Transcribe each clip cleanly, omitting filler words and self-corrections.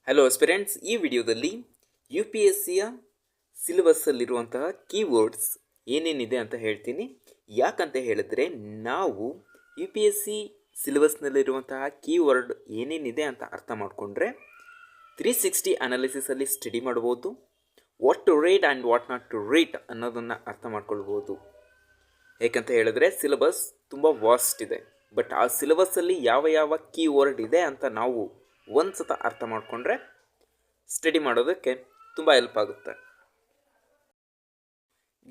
Hello students, ಈ ವಿಡಿಯೋದಲ್ಲಿ you P S ಸಿಯ ಸಿಲೆಬಸ್ಸಲ್ಲಿರುವಂತಹ ಕೀವರ್ಡ್ಸ್ ಏನೇನಿದೆ ಅಂತ ಹೇಳ್ತೀನಿ. ಯಾಕಂತ ಹೇಳಿದ್ರೆ ನಾವು ಯು ಪಿ ಎಸ್ ಸಿ ಸಿಲೆಬಸ್ನಲ್ಲಿರುವಂತಹ ಕೀವರ್ಡ್ ಏನೇನಿದೆ ಅಂತ ಅರ್ಥ ಮಾಡಿಕೊಂಡ್ರೆ 360 ಅನಾಲಿಸಿಸಲ್ಲಿ ಸ್ಟಡಿ ಮಾಡ್ಬೋದು. What to read and what not to read ಅನ್ನೋದನ್ನು ಅರ್ಥ ಮಾಡ್ಕೊಳ್ಬೋದು. ಏಕಂತ ಹೇಳಿದ್ರೆ ಸಿಲೆಬಸ್ ತುಂಬ ವಾಸ್ಟ್ ಇದೆ, ಬಟ್ ಆ ಸಿಲೆಬಸ್ಸಲ್ಲಿ ಯಾವ ಯಾವ ಕೀವರ್ಡ್ ಇದೆ ಅಂತ ನಾವು ಒಂದು ಸತ ಅರ್ಥ ಮಾಡಿಕೊಂಡ್ರೆ ಸ್ಟಡಿ ಮಾಡೋದಕ್ಕೆ ತುಂಬ ಹೆಲ್ಪ್ ಆಗುತ್ತೆ.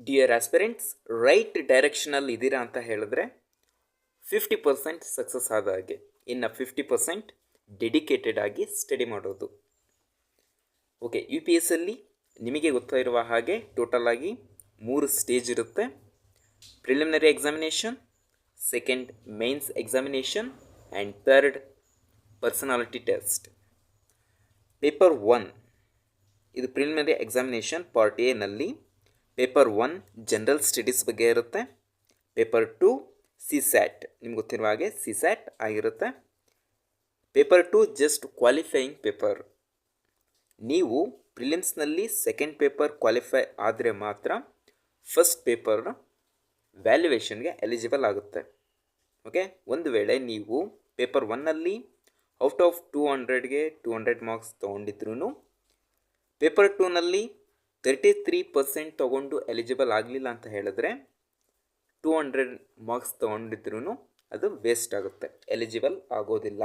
ಡಿಯರ್ ಆಸ್ಪಿರೆಂಟ್ಸ್, ರೈಟ್ ಡೈರೆಕ್ಷನಲ್ಲಿ ಇದ್ದೀರಾ ಅಂತ ಹೇಳಿದ್ರೆ 50% ಸಕ್ಸಸ್ ಆದ ಹಾಗೆ. ಇನ್ನು 50% ಡೆಡಿಕೇಟೆಡ್ ಆಗಿ ಸ್ಟಡಿ ಮಾಡೋದು. ಓಕೆ, ಯು ಪಿ ಎಸ್ ಅಲ್ಲಿ ನಿಮಗೆ ಗೊತ್ತಿರುವ ಹಾಗೆ ಟೋಟಲ್ ಆಗಿ 3 ಸ್ಟೇಜ್ ಇರುತ್ತೆ. Preliminary examination, second mains examination and third personality test. Paper 1 ಇದು ಪ್ರಿಲಿಮಿನರಿ ಎಕ್ಸಾಮಿನೇಷನ್ ಪಾರ್ಟ್ ಎ ನಲ್ಲಿ ಪೇಪರ್ 1 ಜನರಲ್ ಸ್ಟಡೀಸ್ ಬಗ್ಗೆ ಇರುತ್ತೆ. ಪೇಪರ್ 2 ಸಿ ಸ್ಯಾಟ್, ನಿಮ್ಗೆ ಗೊತ್ತಿರುವ ಹಾಗೆ ಸಿ ಸ್ಯಾಟ್ ಆಗಿರುತ್ತೆ. Paper 2 just qualifying paper. ನೀವು ಪ್ರಿಲಿಮ್ಸ್ನಲ್ಲಿ ಸೆಕೆಂಡ್ ಪೇಪರ್ ಕ್ವಾಲಿಫೈ ಆದರೆ ಮಾತ್ರ ಫಸ್ಟ್ ಪೇಪರ್ ವ್ಯಾಲ್ಯುವೇಷನ್ಗೆ ಎಲಿಜಿಬಲ್ ಆಗುತ್ತೆ. ಓಕೆ, ಒಂದು ವೇಳೆ ನೀವು ಪೇಪರ್ 1ನಲ್ಲಿ ಔಟ್ ಆಫ್ 200ಗೆ 200 ಮಾರ್ಕ್ಸ್ ತೊಗೊಂಡಿದ್ರು, ಪೇಪರ್ 2ನಲ್ಲಿ 33% ತೊಗೊಂಡು ಎಲಿಜಿಬಲ್ ಆಗಲಿಲ್ಲ ಅಂತ ಹೇಳಿದ್ರೆ 200 ಮಾರ್ಕ್ಸ್ ತೊಗೊಂಡಿದ್ರು ಅದು ವೇಸ್ಟ್ ಆಗುತ್ತೆ, ಎಲಿಜಿಬಲ್ ಆಗೋದಿಲ್ಲ.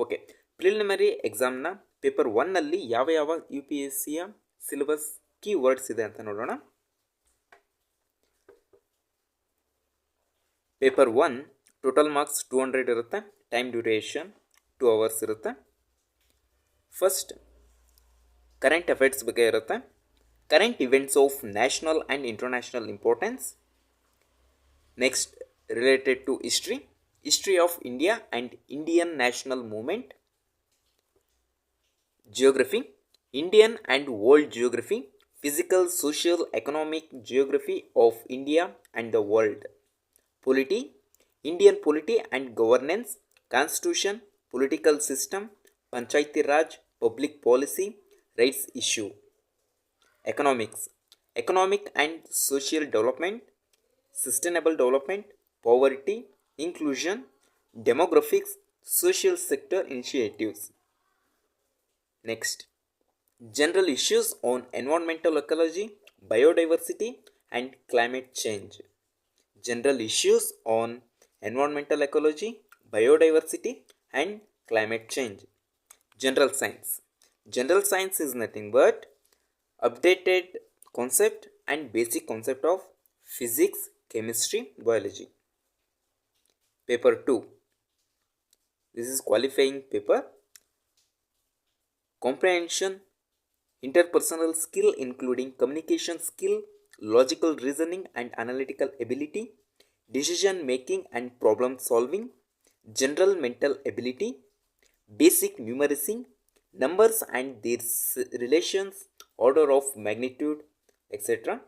ಓಕೆ, ಪ್ರಿಲಿಮಿನರಿ ಎಕ್ಸಾಮ್ನ ಪೇಪರ್ 1ನಲ್ಲಿ ಯಾವ ಯಾವ ಯು ಪಿ ಎಸ್ ಸಿಯ ಸಿಲೆಬಸ್ ಕೀವರ್ಡ್ಸ್ ಇದೆ ಅಂತ ನೋಡೋಣ. ಪೇಪರ್ 1 ಟೋಟಲ್ ಮಾರ್ಕ್ಸ್ 200 ಇರುತ್ತೆ. ಟೈಮ್ ಡ್ಯೂರೇಷನ್ 2 ಅವರ್ಸ್ ಇರುತ್ತೆ. ಫಸ್ಟ್ ಕರೆಂಟ್ ಅಫೇರ್ಸ್ ಬಗ್ಗೆ ಇರುತ್ತೆ. Current events of national and international importance. Next related to history of India and Indian national movement. Geography, Indian and world geography, physical, social, economic geography of India and the world. Polity, Indian polity and governance, constitution, political system, Panchayati Raj, public policy, rights issue. Economics, economic and social development, sustainable development, poverty, inclusion, demographics, social sector initiatives. Next, general issues on environmental ecology, biodiversity and climate change. General issues on environmental ecology, biodiversity and climate change. General science. General science is nothing but updated concept and basic concept of physics, chemistry, biology. Paper 2. This is qualifying paper. Comprehension, interpersonal skill including communication skill, logical reasoning and analytical ability, decision making and problem solving, general mental ability, basic numeracy, numbers and their relations, order of magnitude, etc.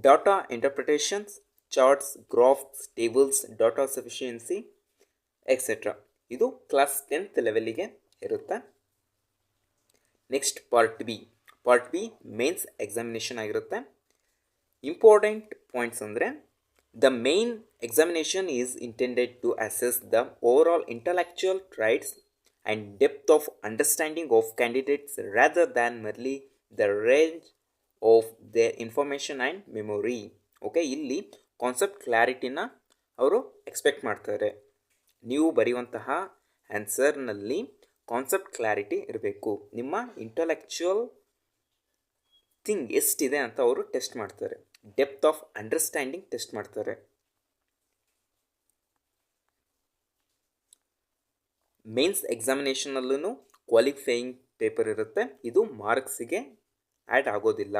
Data interpretations, charts, graphs, tables, data sufficiency, etc. ಇದು class 10th ಲೆವೆಲಿಗೆ ಇರುತ್ತೆ. Next part B mains examination ಆಗಿರುತ್ತೆ. Important points ಅಂದರೆ the main examination is intended to assess the overall intellectual traits and depth of understanding of candidates rather than merely the range of their information and memory. Okay, ಇಲ್ಲಿ concept ಕ್ಲಾರಿಟಿನ ಅವರು expect ಮಾಡ್ತಾರೆ. ನೀವು ಬರೆಯುವಂತಹ ಆನ್ಸರ್ನಲ್ಲಿ concept clarity ಇರಬೇಕು. ನಿಮ್ಮ intellectual thing ಎಷ್ಟಿದೆ ಅಂತ ಅವರು ಟೆಸ್ಟ್ ಮಾಡ್ತಾರೆ. ಡೆಪ್ತ್ ಆಫ್ ಅಂಡರ್ಸ್ಟ್ಯಾಂಡಿಂಗ್ ಟೆಸ್ಟ್ ಮಾಡ್ತಾರೆ. ಮೇನ್ಸ್ ಎಕ್ಸಾಮಿನೇಷನಲ್ಲೂ ಕ್ವಾಲಿಫೈಯಿಂಗ್ ಪೇಪರ್ ಇರುತ್ತೆ. ಇದು ಮಾರ್ಕ್ಸಿಗೆ ಆ್ಯಡ್ ಆಗೋದಿಲ್ಲ.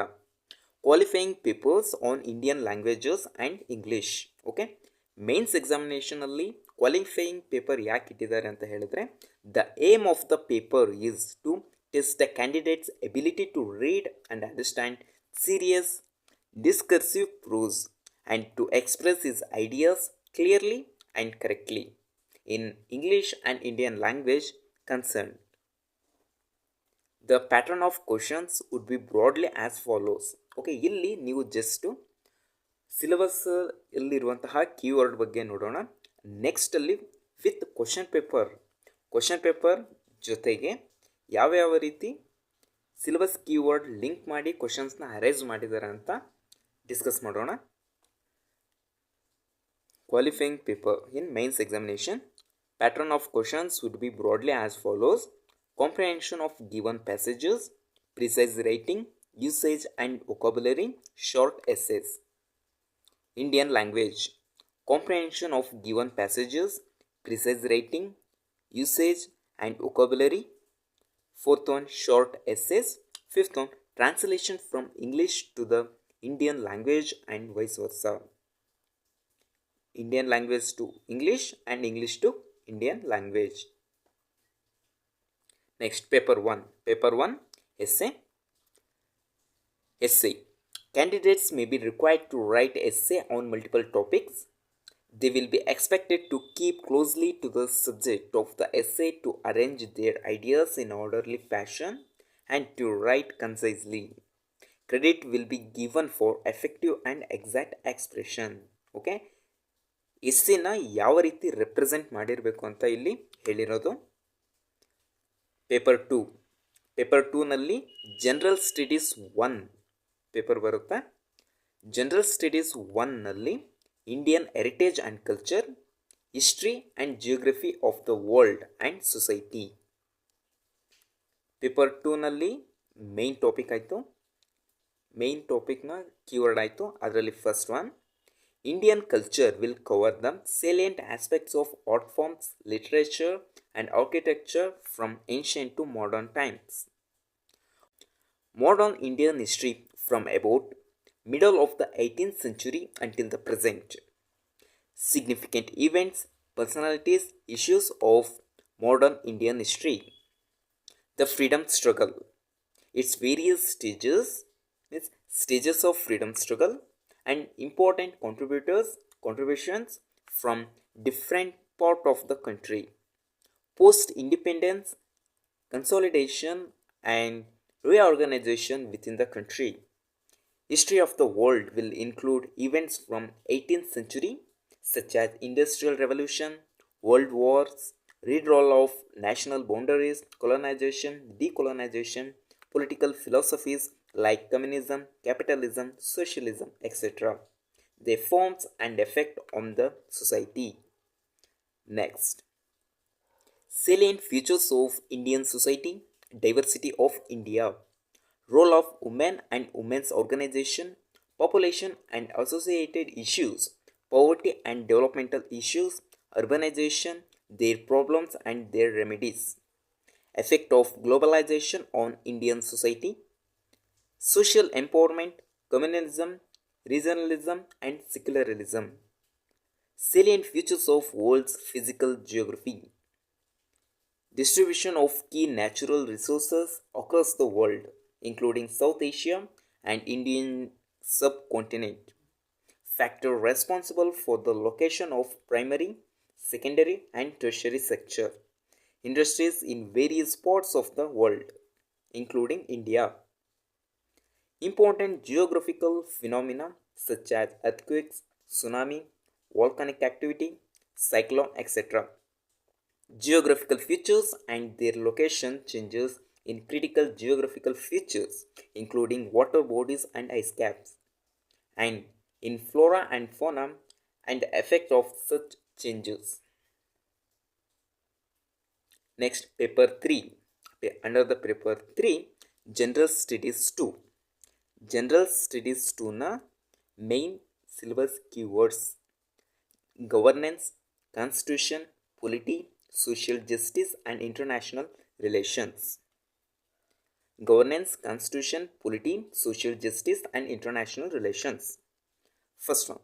Qualifying papers on Indian languages and English. Okay, mains ಎಕ್ಸಾಮಿನೇಷನಲ್ಲಿ ಕ್ವಾಲಿಫೈಯಿಂಗ್ ಪೇಪರ್ ಯಾಕೆ ಇಟ್ಟಿದ್ದಾರೆ ಅಂತ ಹೇಳಿದ್ರೆ the aim of the paper is to test the candidate's ability to read and understand serious discursive prose and to express his ideas clearly and correctly in English and Indian language concerned. The pattern of questions would be broadly as follows. Okay, ಇಲ್ಲಿ ನೀವು just syllabus ಅಲ್ಲಿರುವಂತಹ keyword ಬಗ್ಗೆ ನೋಡೋಣ. ನೆಕ್ಸ್ಟಲ್ಲಿ with question paper ಜೊತೆಗೆ ಯಾವ ರೀತಿ syllabus keyword link ಮಾಡಿ ಕ್ವಶನ್ಸ್ನ arrange ಮಾಡಿದ್ದಾರೆ ಅಂತ ಡಿಸ್ಕಸ್ ಮಾಡೋಣ. Qualifying paper in mains examination. Pattern of questions would be broadly as follows: comprehension of given passages, precise writing, usage and vocabulary, short essays. Indian language: comprehension of given passages, precise writing, usage and vocabulary. Fourth one, short essays. Fifth one, translation from English to the Indian language and vice versa. Indian language to English and English to Indian language. Next, paper 1 essay. Candidates may be required to write essay on multiple topics. They will be expected to keep closely to the subject of the essay, to arrange their ideas in orderly fashion and to write concisely. Credit will be given for effective and exact expression. Okay, ಎಸ್ಸೆನ ಯಾವ ರೀತಿ represent ಮಾಡಿರಬೇಕು ಅಂತ ಇಲ್ಲಿ ಹೇಳಿರೋದು. Paper ಟೂನಲ್ಲಿ general studies 1 paper ಬರುತ್ತೆ. General studies 1ನಲ್ಲಿ Indian heritage and culture, history and geography of the world and society. Paper ಟೂನಲ್ಲಿ ಮೇನ್ ಟಾಪಿಕ್ ಆಯಿತು, ಮೇನ್ ಟಾಪಿಕ್ನ ಕೀವರ್ಡ್ ಆಯಿತು. ಅದರಲ್ಲಿ first one, Indian culture will cover the salient aspects of art forms, literature and architecture from ancient to modern times. Modern Indian history from about middle of the 18th century until the present. Significant events, personalities, issues of modern Indian history. The freedom struggle, its various stages of freedom struggle and important contributions from different part of the country. Post-independence, consolidation and reorganization within the country. History of the world will include events from 18th century such as Industrial Revolution, World Wars, redrawal of national boundaries, colonization, decolonization, political philosophies like communism, capitalism, socialism, etc. Their forms and effect on the society. Next, salient features of Indian society, diversity of India, role of women and women's organization, population and associated issues, poverty and developmental issues, urbanization, their problems and their remedies, effect of globalization on Indian society, social empowerment, communalism, regionalism and secularism. Salient features of world's physical geography. Distribution of key natural resources across the world, including South Asia and Indian subcontinent. Factor responsible for the location of primary, secondary and tertiary sector industries in various parts of the world, including India. Important geographical phenomena such as earthquakes, tsunami, volcanic activity, cyclone, etc. Geographical features and their location changes in critical geographical features, including water bodies and ice caps, and in flora and fauna and the effect of such changes. Next, paper 3. Under the paper 3, General Studies 2. General Studies 2 na main syllabus keywords: governance, constitution, polity, social justice and international relations. Governance, constitution, polity, social justice and international relations. First one,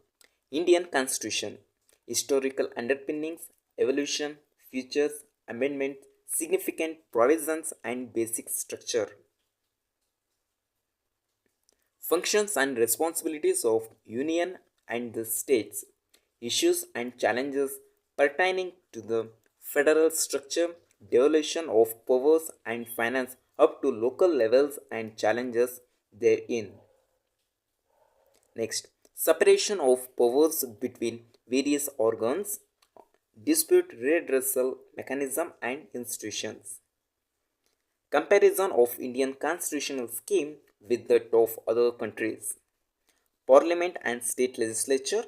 Indian Constitution, historical underpinnings, evolution, features, amendment, significant provisions and basic structure. Functions and responsibilities of Union and the states, issues and challenges pertaining to the federal structure, devolution of powers and finance up to local levels and challenges therein. Next, separation of powers between various organs, dispute redressal mechanism and institutions. Comparison of Indian constitutional scheme with that of other countries. Parliament and state legislature,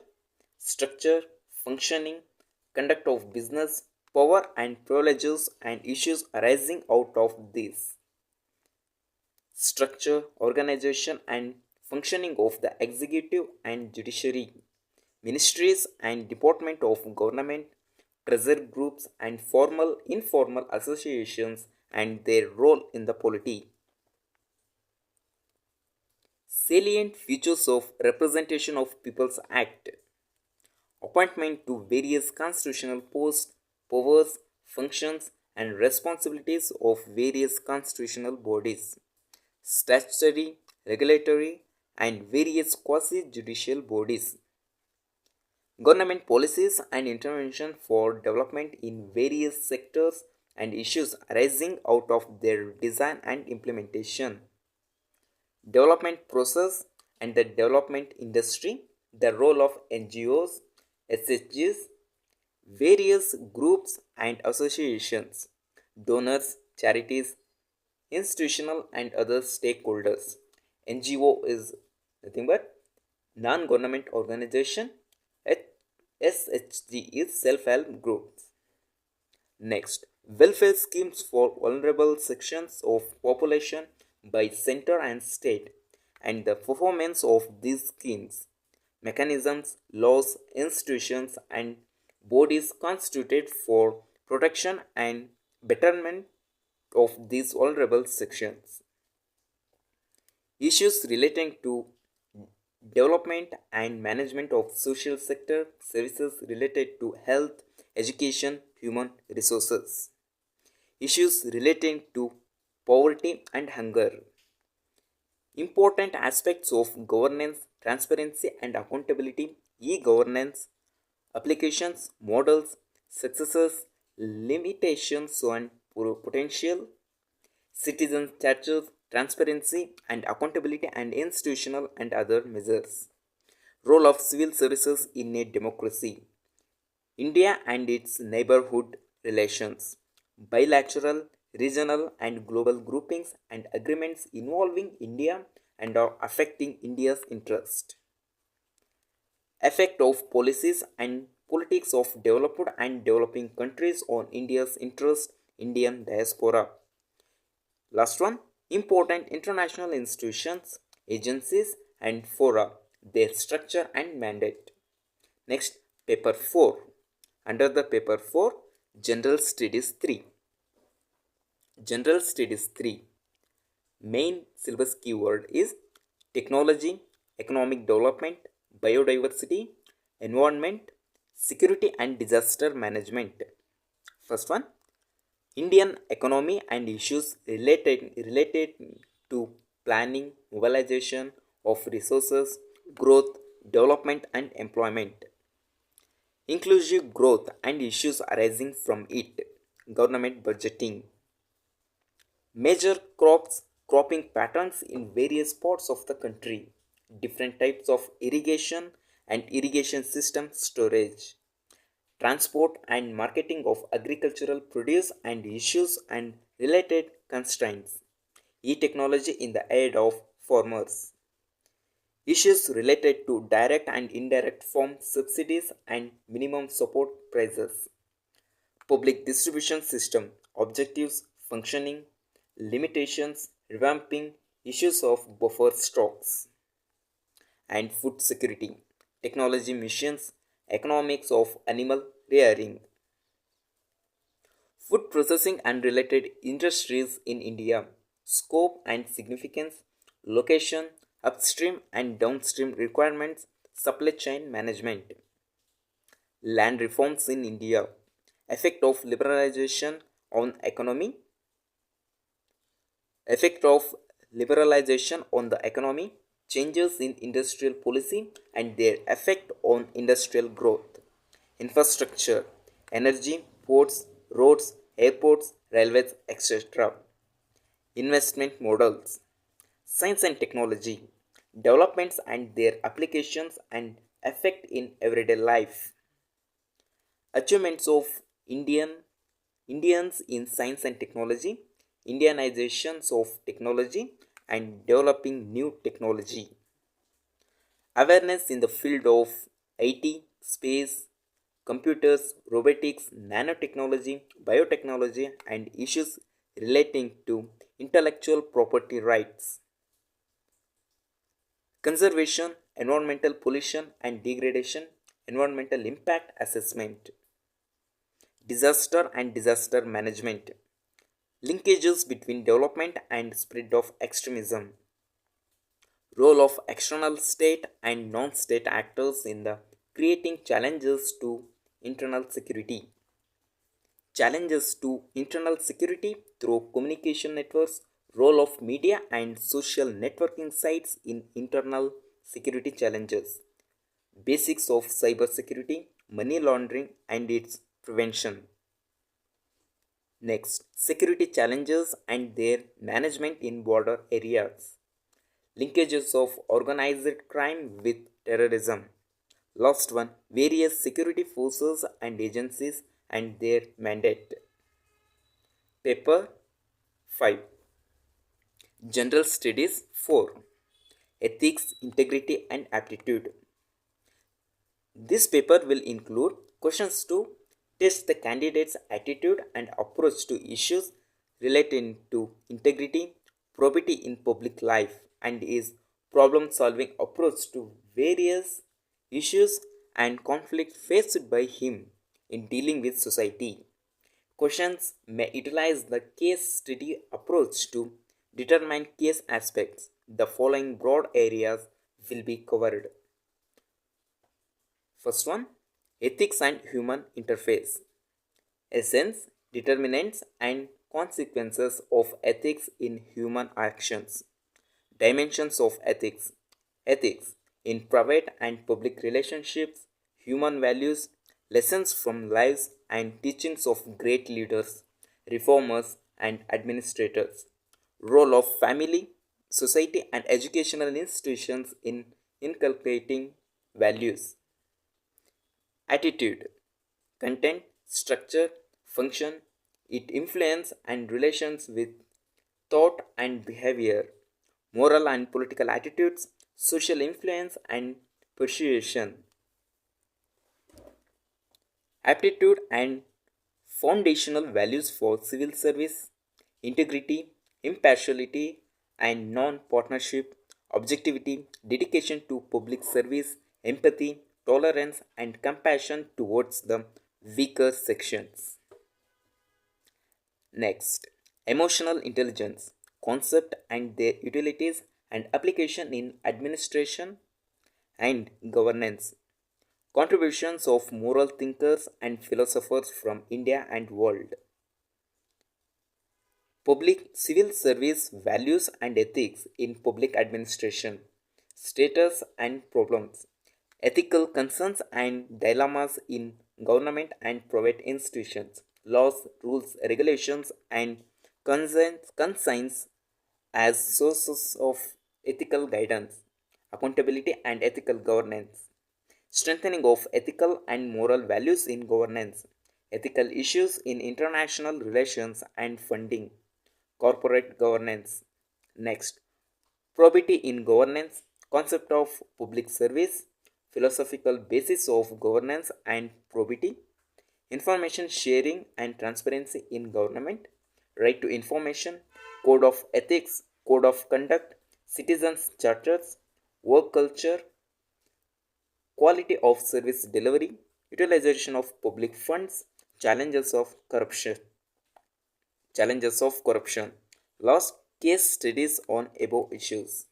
structure, functioning, conduct of business, power and privileges and issues arising out of these. Structure, organization and functioning of the executive and judiciary, ministries and department of government, pressure groups and formal informal associations and their role in the polity. Salient features of Representation of People's Act. Appointment to various constitutional posts, powers, functions and responsibilities of various constitutional bodies, statutory, regulatory and various quasi-judicial bodies. Government policies and intervention for development in various sectors and issues arising out of their design and implementation. Development process and the development industry, the role of NGOs, SHGs, various groups and associations, donors, charities, institutional and other stakeholders. NGO is nothing but non-government organization. SHG is self-help groups. Next, welfare schemes for vulnerable sections of population by center and state and the performance of these schemes, mechanisms, laws, institutions and bodies constituted for protection and betterment of these vulnerable sections. Issues relating to development and management of social sector services related to health, education, human resources. Issues relating to poverty and hunger. Important aspects of governance, transparency and accountability, e-governance, applications, models, successes, limitations and potential, citizen status, transparency and accountability and institutional and other measures. Role of civil services in a democracy. India and its neighborhood relations. Bilateral, regional and global groupings and agreements involving India and are affecting India's interest. Effect of policies and politics of developed and developing countries on India's interest, Indian diaspora. Last one, important international institutions, agencies and fora, their structure and mandate. Next, paper 4. Under the paper 4, General Studies 3. General Studies 3. Main syllabus keyword is technology, economic development, biodiversity, environment, security and disaster management. First one, Indian economy and issues related to planning, mobilization of resources, growth, development and employment. Inclusive growth and issues arising from it, government budgeting. Major cropping patterns in various parts of the country, different types of irrigation and irrigation system storage, transport and marketing of agricultural produce and issues and related constraints, e-technology in the aid of farmers. Issues related to direct and indirect farm subsidies and minimum support prices. Public distribution system, objectives, functioning, limitations, revamping, issues of buffer stocks. And food security, technology missions, economics of animal rearing. Food processing and related industries in India, scope and significance, location, upstream and downstream requirements, supply chain management. Land reforms in India, effect of liberalization on economy, changes in industrial policy and their effect on industrial growth, infrastructure, energy, ports, roads, airports, railways, etc. investment models, science and technology, developments and their applications and effect in everyday life, achievements of Indians in science and technology, Indianizations of technology, and developing new technology, awareness in the field of IT, space, computers, robotics, nanotechnology, biotechnology, and issues relating to intellectual property rights, conservation, environmental pollution and degradation, environmental impact assessment, disaster and disaster management, linkages between development and spread of extremism, role of external state and non-state actors in the creating challenges to internal security. Challenges to internal security through communication networks, role of media and social networking sites in internal security challenges, basics of cybersecurity, money laundering and its prevention. Next, security challenges and their management in border areas, linkages of organized crime with terrorism. Last one, various security forces and agencies and their mandate. Paper 5. General Studies 4. Ethics, Integrity and Aptitude. This paper will include questions to test the candidate's attitude and approach to issues relating to integrity, probity in public life, and his problem solving approach to various issues and conflict faced by him in dealing with society. Questions may utilize the case study approach to determine case aspects. The following broad areas will be covered. First one, ethics and human interface. Essence, determinants and consequences of ethics in human actions. Dimensions of ethics. Ethics in private and public relationships, human values, lessons from lives and teachings of great leaders, reformers and administrators. Role of family, society and educational institutions in inculcating values. Attitude, content, structure, function, it influence and relations with thought and behavior, moral and political attitudes, social influence and persuasion. Aptitude and foundational values for civil service, integrity, impartiality and non-partnership, objectivity, dedication to public service, empathy, tolerance and compassion towards the weaker sections. Next, emotional intelligence, concept and their utilities and application in administration and governance. Contributions of moral thinkers and philosophers from India and world. Public civil service values and ethics in public administration. Status and problems. Ethical concerns and dilemmas in government and private institutions. Laws, rules, regulations, and conscience as sources of ethical guidance, accountability, and ethical governance. Strengthening of ethical and moral values in governance, ethical issues in international relations and funding, corporate governance. Next, probity in governance, concept of public service, philosophical basis of governance and probity, information sharing and transparency in government, right to information, code of ethics, code of conduct, citizens charters, work culture, quality of service delivery, utilization of public funds, challenges of corruption. Challenges of corruption. Last case studies on above issues.